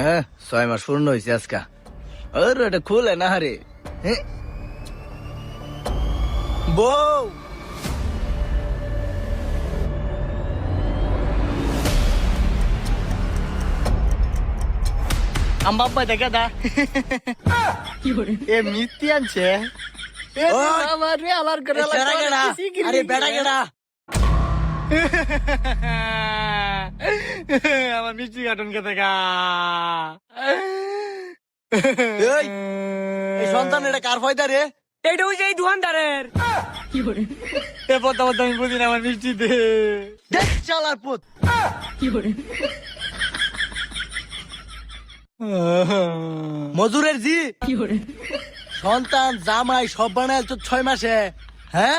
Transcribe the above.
হ্যাঁ 6 মাস পূর্ণ হয়েছে আজকা। ওর এটা খুলে না রে। বউ আম্বাব্বা দেখা দা এ মিথ্যি আনছে আমার রে আলার করে আরে বেড়া গেড়া আমার মিষ্টি কার্টুন কে দেখা এই সন্তান এটা কার ফয়দা রে? এটা ওই যে এই দোকানদারের। এ পদ্মা পদ্মা আমি বুঝি না আমার মিষ্টি দে দেখ চালার পুত। মজুরের জি সন্তান জামাই সব বানায় তো 6 মাসে। হ্যাঁ